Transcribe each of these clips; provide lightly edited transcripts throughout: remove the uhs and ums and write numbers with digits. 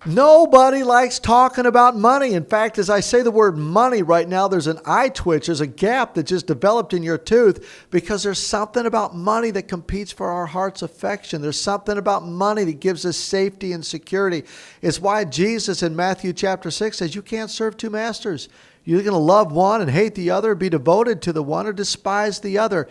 Nobody likes talking about money. In fact, as I say the word money right now, there's an eye twitch. There's a gap that just developed in your tooth because there's something about money that competes for our heart's affection. There's something about money that gives us safety and security. It's why Jesus in Matthew chapter 6 says you can't serve two masters. You're going to love one and hate the other, be devoted to the one or despise the other.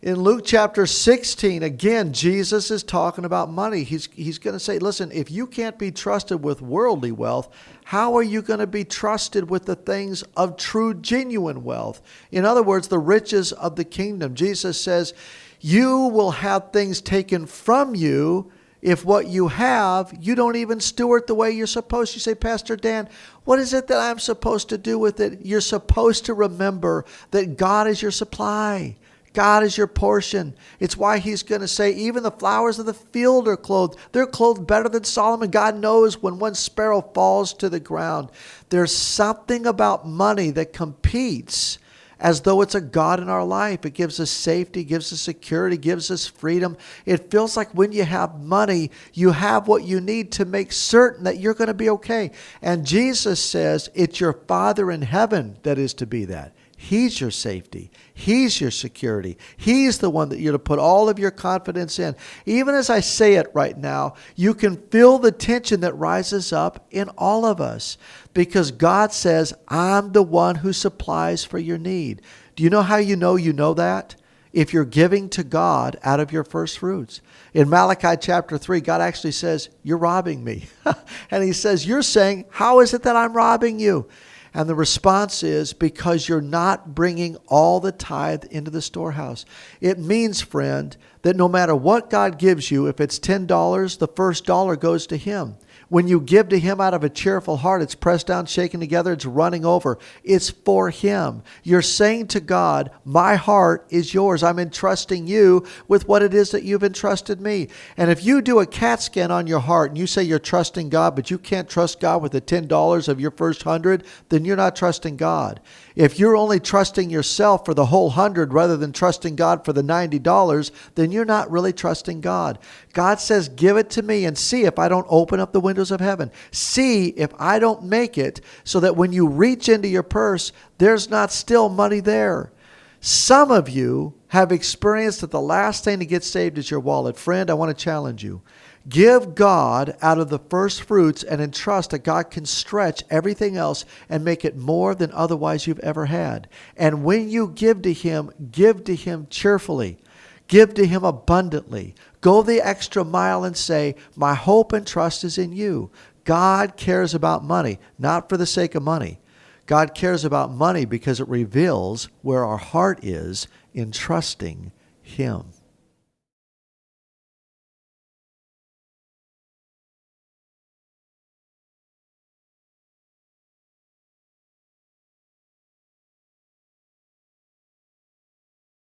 In Luke chapter 16, again, Jesus is talking about money. He's going to say, listen, if you can't be trusted with worldly wealth, how are you going to be trusted with the things of true, genuine wealth? In other words, the riches of the kingdom. Jesus says, you will have things taken from you if what you have, you don't even steward the way you're supposed to. You say, Pastor Dan, what is it that I'm supposed to do with it? You're supposed to remember that God is your supply. God is your portion. It's why he's going to say, even the flowers of the field are clothed. They're clothed better than Solomon. God knows when one sparrow falls to the ground. There's something about money that competes as though it's a God in our life. It gives us safety, gives us security, gives us freedom. It feels like when you have money, you have what you need to make certain that you're going to be okay. And Jesus says it's your Father in heaven that is to be that. He's your safety. He's your security. He's the one that you're to put all of your confidence in. Even as I say it right now, you can feel the tension that rises up in all of us because God says, I'm the one who supplies for your need. Do you know how you know that? If you're giving to God out of your first fruits. In Malachi chapter 3, God actually says, you're robbing me. And he says, you're saying, how is it that I'm robbing you? And the response is because you're not bringing all the tithe into the storehouse. It means, friend, that no matter what God gives you, if it's $10, the first dollar goes to him. When you give to him out of a cheerful heart, it's pressed down, shaken together, it's running over. It's for him. You're saying to God, my heart is yours. I'm entrusting you with what it is that you've entrusted me. And if you do a CAT scan on your heart and you say you're trusting God, but you can't trust God with the $10 of your first 100, then you're not trusting God. If you're only trusting yourself for the whole 100 rather than trusting God for the $90, then you're not really trusting God. God says, give it to me and see if I don't open up the windows of heaven. See if I don't make it so that when you reach into your purse, there's not still money there. Some of you have experienced that the last thing to get saved is your wallet. Friend, I want to challenge you. Give God out of the first fruits and entrust that God can stretch everything else and make it more than otherwise you've ever had. And when you give to him cheerfully. Give to him abundantly. Go the extra mile and say, my hope and trust is in you. God cares about money, not for the sake of money. God cares about money because it reveals where our heart is in trusting him.